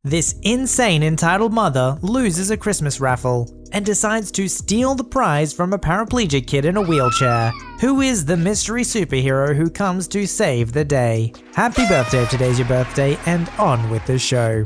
This insane entitled mother loses a Christmas raffle and decides to steal the prize from a paraplegic kid in a wheelchair. Who is the mystery superhero who comes to save the day? Happy birthday if today's your birthday, and on with the show.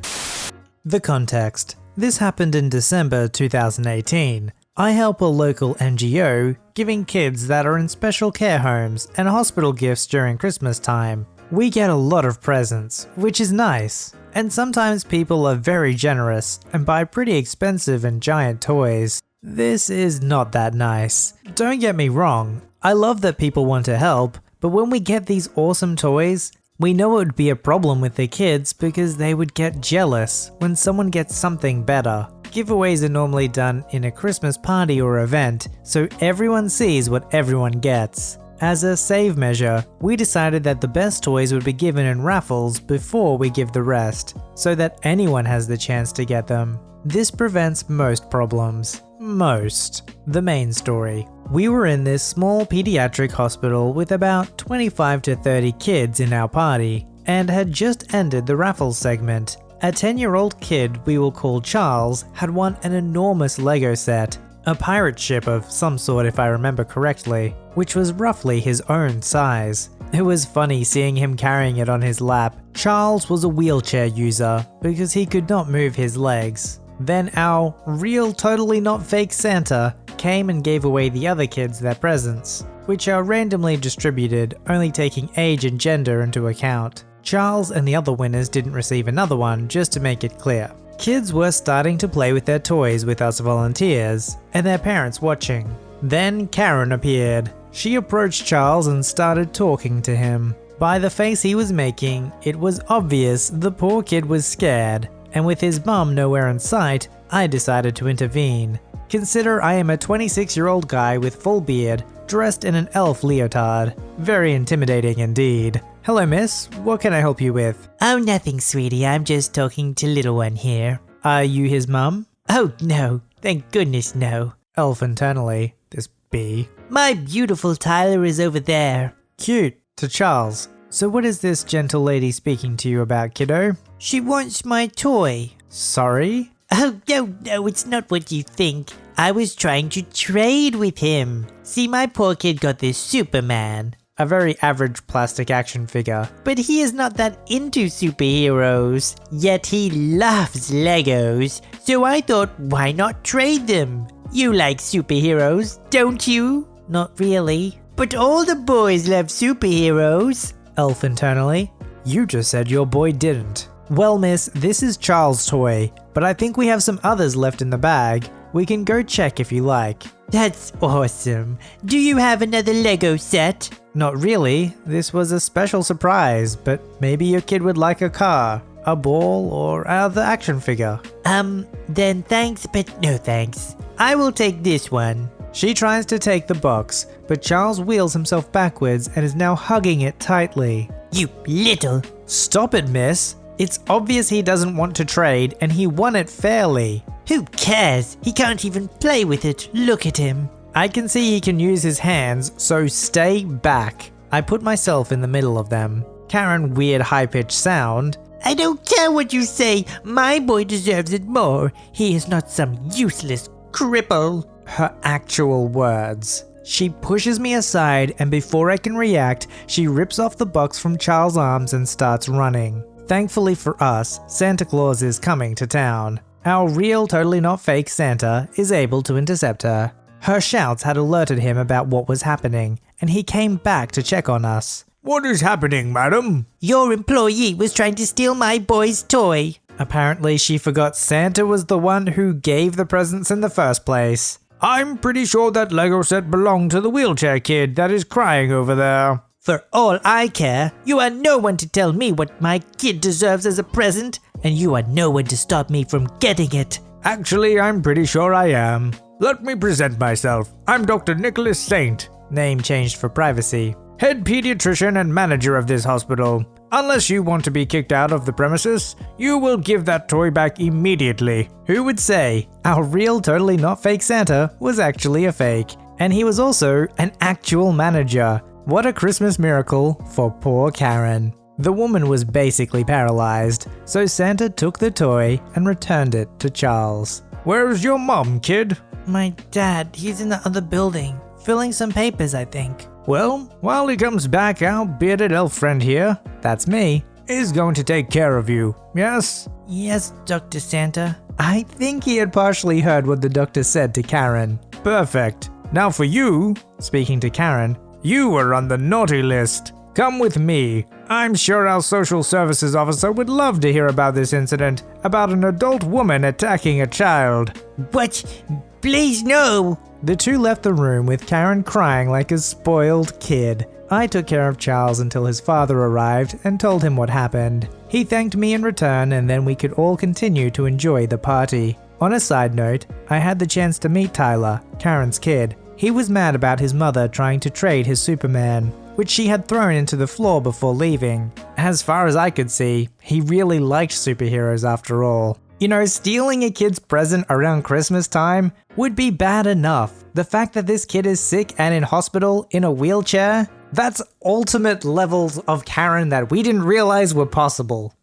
The context. This happened in December 2018. I help a local NGO giving kids that are in special care homes and hospital gifts during Christmas time. We get a lot of presents, which is nice. And sometimes people are very generous and buy pretty expensive and giant toys. This is not that nice. Don't get me wrong, I love that people want to help, but when we get these awesome toys, we know it would be a problem with the kids because they would get jealous when someone gets something better. Giveaways are normally done in a Christmas party or event, so everyone sees what everyone gets. As a save measure, we decided that the best toys would be given in raffles before we give the rest, so that anyone has the chance to get them. This prevents most problems. Most. The main story. We were in this small pediatric hospital with about 25 to 30 kids in our party, and had just ended the raffle segment. A 10-year-old kid we will call Charles had won an enormous Lego set. A pirate ship of some sort if I remember correctly, which was roughly his own size. It was funny seeing him carrying it on his lap. Charles was a wheelchair user because he could not move his legs. Then our real totally not fake Santa came and gave away the other kids their presents, which are randomly distributed, only taking age and gender into account. Charles and the other winners didn't receive another one, just to make it clear. Kids were starting to play with their toys with us volunteers, and their parents watching. Then Karen appeared. She approached Charles and started talking to him. By the face he was making, it was obvious the poor kid was scared, and with his mum nowhere in sight, I decided to intervene. Consider I am a 26-year-old guy with full beard, dressed in an elf leotard. Very intimidating indeed. Hello miss, what can I help you with? Oh, nothing, sweetie. I'm just talking to little one here. Are you his mum? Oh, no. Thank goodness, no. Elf internally, this bee. My beautiful Tyler is over there. Cute. To Charles. So what is this gentle lady speaking to you about, kiddo? She wants my toy. Sorry? Oh, no, it's not what you think. I was trying to trade with him. See, my poor kid got this Superman. A very average plastic action figure. But he is not that into superheroes, yet he loves Legos, so I thought, why not trade them? You like superheroes, don't you? Not really. But all the boys love superheroes. Elf internally. You just said your boy didn't. Well miss, this is Charles' toy, but I think we have some others left in the bag. We can go check if you like. That's awesome. Do you have another Lego set? Not really, this was a special surprise, but maybe your kid would like a car, a ball, or other action figure. Then thanks, but no thanks. I will take this one. She tries to take the box, but Charles wheels himself backwards and is now hugging it tightly. You little... Stop it, miss. It's obvious he doesn't want to trade, and he won it fairly. Who cares? He can't even play with it. Look at him. I can see he can use his hands, so stay back. I put myself in the middle of them. Karen weird high-pitched sound. I don't care what you say. My boy deserves it more. He is not some useless cripple. Her actual words. She pushes me aside, and before I can react, she rips off the box from Charles' arms and starts running. Thankfully for us, Santa Claus is coming to town. Our real, totally not fake Santa is able to intercept her. Her shouts had alerted him about what was happening, and he came back to check on us. What is happening, madam? Your employee was trying to steal my boy's toy. Apparently she forgot Santa was the one who gave the presents in the first place. I'm pretty sure that Lego set belonged to the wheelchair kid that is crying over there. For all I care, you are no one to tell me what my kid deserves as a present, and you are no one to stop me from getting it. Actually, I'm pretty sure I am. Let me present myself. I'm Dr. Nicholas Saint. Name changed for privacy. Head pediatrician and manager of this hospital. Unless you want to be kicked out of the premises, you will give that toy back immediately. Who would say our real, totally not fake Santa was actually a fake, and he was also an actual manager. What a Christmas miracle for poor Karen. The woman was basically paralyzed, so Santa took the toy and returned it to Charles. Where's your mom, kid? My dad, he's in the other building, filling some papers, I think. Well, while he comes back, our bearded elf friend here, That's me. is going to take care of you, yes? Yes, Dr. Santa. I think he had partially heard what the doctor said to Karen. Perfect. Now for you, Speaking to Karen, you were on the naughty list. Come with me. I'm sure our social services officer would love to hear about this incident, about an adult woman attacking a child. What? Please no! the two left the room with Karen crying like a spoiled kid. I took care of Charles until his father arrived and told him what happened. He thanked me in return, and then we could all continue to enjoy the party. On a side note, I had the chance to meet Tyler, Karen's kid. He was mad about his mother trying to trade his Superman, which she had thrown into the floor before leaving. As far as I could see, he really liked superheroes after all. You know, stealing a kid's present around Christmas time would be bad enough. The fact that this kid is sick and in hospital in a wheelchair, that's ultimate levels of Karen that we didn't realize were possible.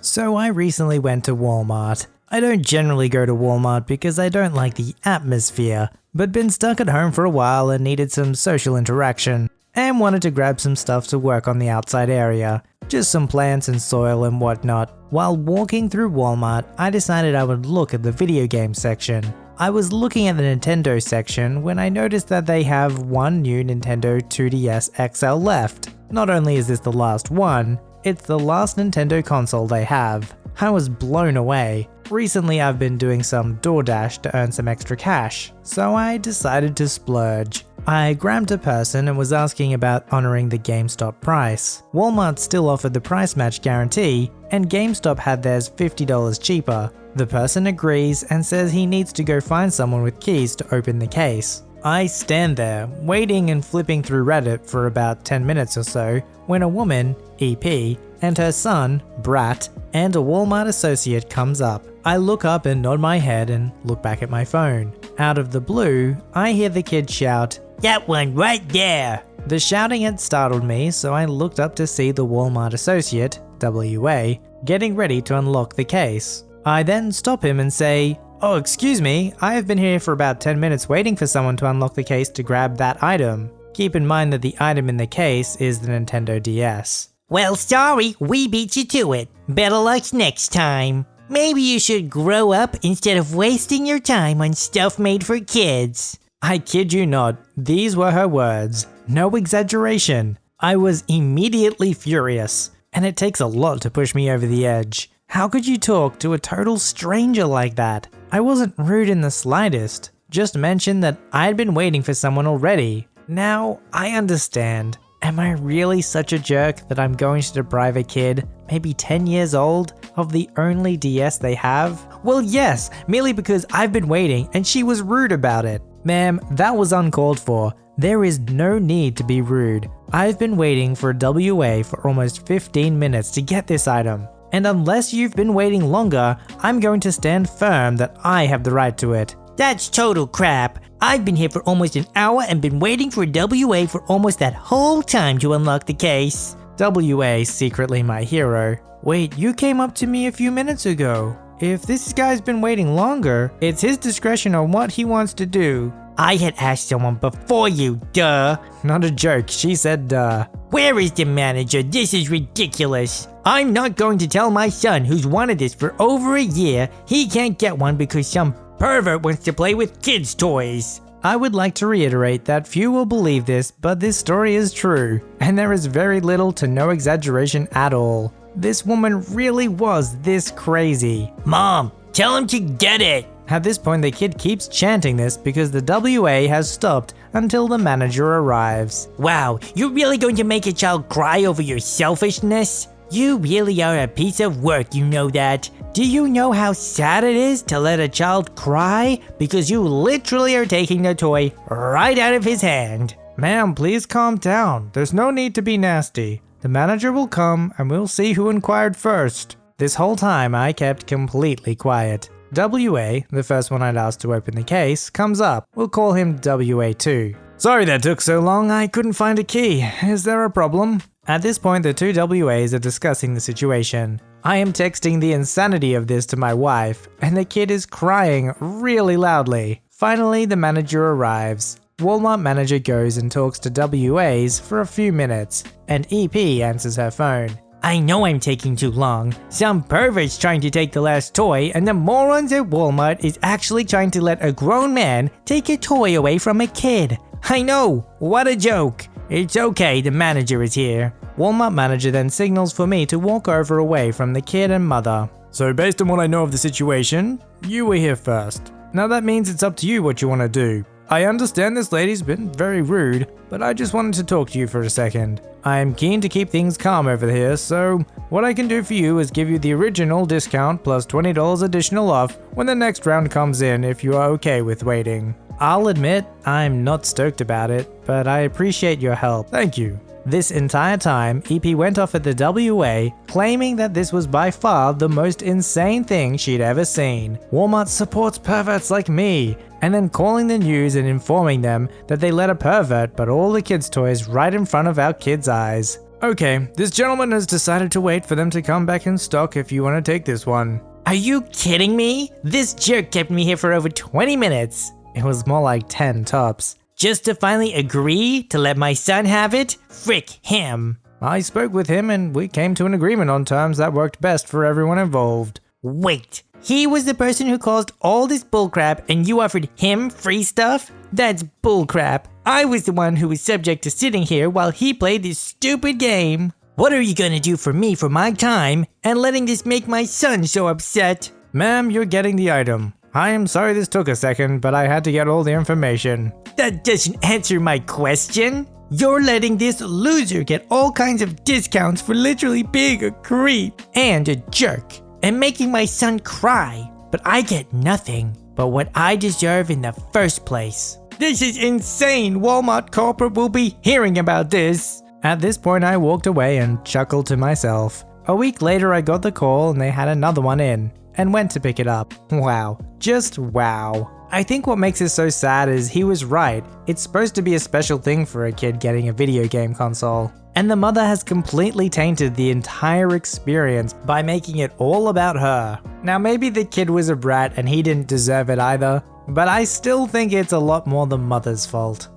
So I recently went to Walmart. I don't generally go to Walmart because I don't like the atmosphere, but been stuck at home for a while and needed some social interaction, and wanted to grab some stuff to work on the outside area, just some plants and soil and whatnot. While walking through Walmart, I decided I would look at the video game section. I was looking at the Nintendo section when I noticed that they have one new Nintendo 2DS XL left. Not only is this the last one, it's the last Nintendo console they have. I was blown away. Recently I've been doing some DoorDash to earn some extra cash, so I decided to splurge. I grabbed a person and was asking about honoring the GameStop price. Walmart still offered the price match guarantee, and GameStop had theirs $50 cheaper. The person agrees and says he needs to go find someone with keys to open the case. I stand there, waiting and flipping through Reddit for about 10 minutes or so, when a woman, EP, and her son, Brat, and a Walmart associate comes up. I look up and nod my head and look back at my phone. Out of the blue, I hear the kid shout, That one right there! The shouting had startled me, so I looked up to see the Walmart associate, WA, getting ready to unlock the case. I then stop him and say, "Oh, excuse me, I have been here for about 10 minutes waiting for someone to unlock the case to grab that item." Keep in mind that the item in the case is the Nintendo DS. Well, sorry, we beat you to it. Better luck next time. Maybe you should grow up instead of wasting your time on stuff made for kids. I kid you not, these were her words. No exaggeration. I was immediately furious, and it takes a lot to push me over the edge. How could you talk to a total stranger like that? I wasn't rude in the slightest, just mentioned that I'd been waiting for someone already. Now, I understand. Am I really such a jerk that I'm going to deprive a kid, maybe 10 years old, of the only DS they have? Well, yes, merely because I've been waiting and she was rude about it. Ma'am, that was uncalled for. There is no need to be rude. I've been waiting for a WA for almost 15 minutes to get this item. And unless you've been waiting longer, I'm going to stand firm that I have the right to it. That's total crap. I've been here for almost an hour and been waiting for a WA for almost that whole time to unlock the case. WA secretly my hero. Wait, you came up to me a few minutes ago. If this guy's been waiting longer, it's his discretion on what he wants to do. I had asked someone before you, duh. Not a joke, she said duh. Where is the manager? This is ridiculous. I'm not going to tell my son, who's wanted this for over a year, he can't get one because some pervert wants to play with kids' toys. I would like to reiterate that few will believe this, but this story is true, and there is very little to no exaggeration at all. This woman really was this crazy. Mom, tell him to get it. At this point, the kid keeps chanting this because the WA has stopped until the manager arrives. Wow, you're really going to make a child cry over your selfishness? You really are a piece of work, you know that. Do you know how sad it is to let a child cry? Because you literally are taking the toy right out of his hand. Ma'am, please calm down. There's no need to be nasty. The manager will come and we'll see who inquired first. This whole time I kept completely quiet. WA, the first one I'd asked to open the case, comes up. We'll call him WA2. Sorry that took so long, I couldn't find a key. Is there a problem? At this point, the two WAs are discussing the situation. I am texting the insanity of this to my wife, and the kid is crying really loudly. Finally, the manager arrives. Walmart manager goes and talks to WAs for a few minutes, and EP answers her phone. I know I'm taking too long. Some pervert's trying to take the last toy, and the morons at Walmart is actually trying to let a grown man take a toy away from a kid. I know, what a joke. It's okay, the manager is here. Walmart manager then signals for me to walk over away from the kid and mother. So based on what I know of the situation, you were here first. Now that means it's up to you what you want to do. I understand this lady's been very rude, but I just wanted to talk to you for a second. I am keen to keep things calm over here, so what I can do for you is give you the original discount plus $20 additional off when the next round comes in if you are okay with waiting. I'll admit, I'm not stoked about it, but I appreciate your help. Thank you. This entire time, EP went off at the WA, claiming that this was by far the most insane thing she'd ever seen. Walmart supports perverts like me, and then calling the news and informing them that they let a pervert put all the kids' toys right in front of our kids' eyes. Okay, this gentleman has decided to wait for them to come back in stock if you want to take this one. Are you kidding me? This jerk kept me here for over 20 minutes. It was more like 10 tops. Just to finally agree to let my son have it? Frick him. I spoke with him and we came to an agreement on terms that worked best for everyone involved. Wait, he was the person who caused all this bullcrap and you offered him free stuff? That's bullcrap. I was the one who was subject to sitting here while he played this stupid game. What are you gonna do for me for my time and letting this make my son so upset? Ma'am, you're getting the item. I am sorry this took a second, but I had to get all the information. That doesn't answer my question. You're letting this loser get all kinds of discounts for literally being a creep and a jerk and making my son cry, but I get nothing but what I deserve in the first place. This is insane. Walmart corporate will be hearing about this. At this point, I walked away and chuckled to myself. A week later, I got the call and they had another one in and went to pick it up. Wow, just wow. I think what makes it so sad is he was right. It's supposed to be a special thing for a kid getting a video game console. And the mother has completely tainted the entire experience by making it all about her. Now maybe the kid was a brat and he didn't deserve it either, but I still think it's a lot more the mother's fault.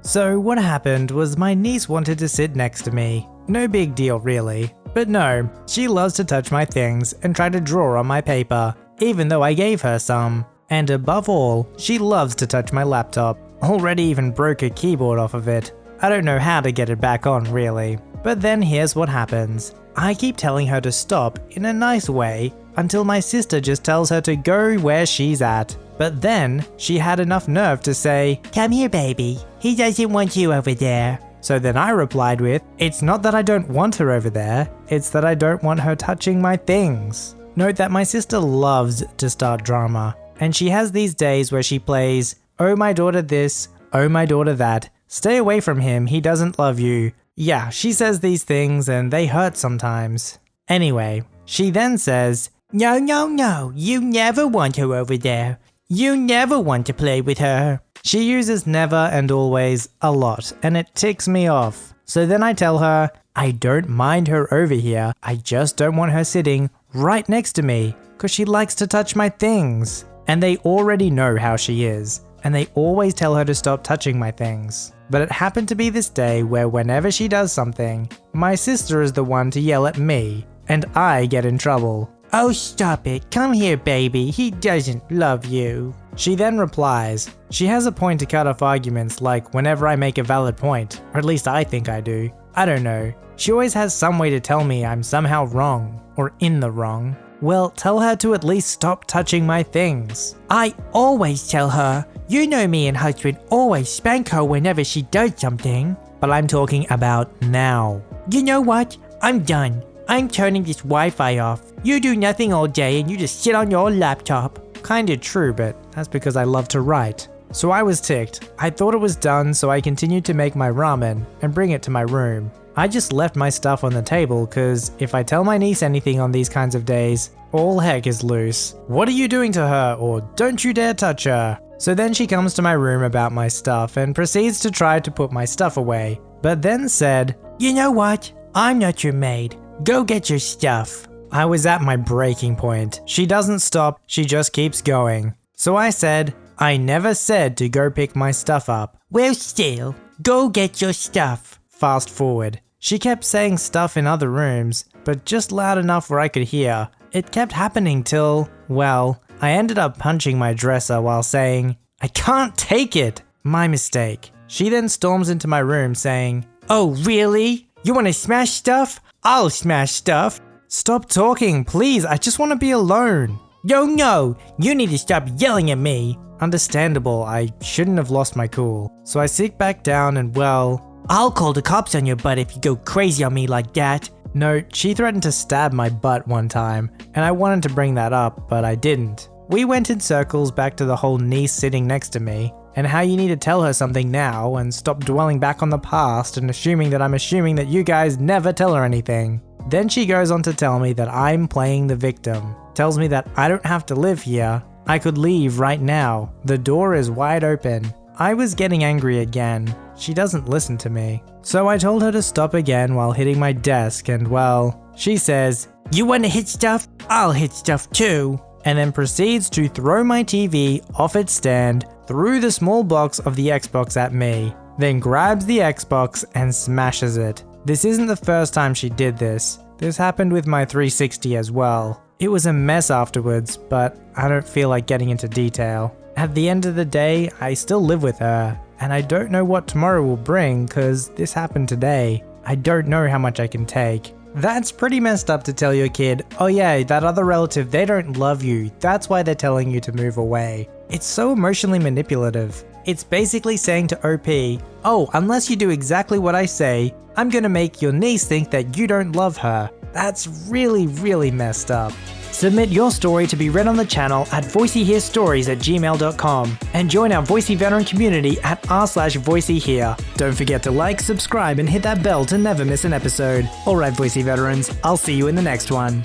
So what happened was my niece wanted to sit next to me. No big deal really. But no, she loves to touch my things and try to draw on my paper, even though I gave her some. And above all, she loves to touch my laptop. Already even broke a keyboard off of it. I don't know how to get it back on really. But then here's what happens. I keep telling her to stop in a nice way until my sister just tells her to go where she's at. But then she had enough nerve to say, "Come here, baby. He doesn't want you over there." So then I replied with, "It's not that I don't want her over there, it's that I don't want her touching my things." Note that my sister loves to start drama, and she has these days where she plays, "Oh my daughter this, oh my daughter that, stay away from him, he doesn't love you." Yeah, she says these things and they hurt sometimes. Anyway, she then says, No, no, no, you never want her over there. You never want to play with her. She uses never and always a lot, and it ticks me off. So then I tell her, I don't mind her over here, I just don't want her sitting right next to me, cause she likes to touch my things. And they already know how she is, and they always tell her to stop touching my things. But it happened to be this day where whenever she does something, my sister is the one to yell at me, and I get in trouble. Oh, stop it. Come here, baby. He doesn't love you. She then replies. She has a point to cut off arguments like whenever I make a valid point, or at least I think I do. I don't know. She always has some way to tell me I'm somehow wrong, or in the wrong. Well, tell her to at least stop touching my things. I always tell her. You know me and husband always spank her whenever she does something. But I'm talking about now. You know what? I'm done. I'm turning this Wi-Fi off. You do nothing all day and you just sit on your laptop. Kinda true, but that's because I love to write. So I was ticked. I thought it was done, so I continued to make my ramen and bring it to my room. I just left my stuff on the table cause if I tell my niece anything on these kinds of days, all heck is loose. What are you doing to her, or don't you dare touch her? So then she comes to my room about my stuff and proceeds to try to put my stuff away, but then said, You know what? I'm not your maid. Go get your stuff. I was at my breaking point. She doesn't stop, she just keeps going. So I said, I never said to go pick my stuff up. Well, still, go get your stuff. Fast forward. She kept saying stuff in other rooms, but just loud enough where I could hear. It kept happening till, well, I ended up punching my dresser while saying, I can't take it! My mistake. She then storms into my room saying, Oh, really? You want to smash stuff? I'll smash stuff. Stop talking, please, I just want to be alone. No, you need to stop yelling at me. Understandable, I shouldn't have lost my cool. So I sit back down and well, I'll call the cops on your butt if you go crazy on me like that. No, she threatened to stab my butt one time, and I wanted to bring that up, but I didn't. We went in circles back to the whole niece sitting next to me, and how you need to tell her something now and stop dwelling back on the past and assuming that I'm assuming that you guys never tell her anything. Then she goes on to tell me that I'm playing the victim, tells me that I don't have to live here, I could leave right now, the door is wide open. I was getting angry again. She doesn't listen to me. So I told her to stop again while hitting my desk and well, she says, You want to hit stuff? I'll hit stuff too. And then proceeds to throw my TV off its stand through the small box of the Xbox at me, then grabs the Xbox and smashes it. This isn't the first time she did this. This happened with my 360 as well. It was a mess afterwards, but I don't feel like getting into detail. At the end of the day, I still live with her, and I don't know what tomorrow will bring cause this happened today. I don't know how much I can take. That's pretty messed up to tell your kid, oh yeah, that other relative, they don't love you, that's why they're telling you to move away. It's so emotionally manipulative. It's basically saying to OP, oh, unless you do exactly what I say, I'm gonna make your niece think that you don't love her. That's really, really messed up. Submit your story to be read on the channel at VoiceyHereStories@gmail.com and join our Voicey veteran community at r/VoiceyHere. Don't forget to like, subscribe, and hit that bell to never miss an episode. Alright, Voicey veterans, I'll see you in the next one.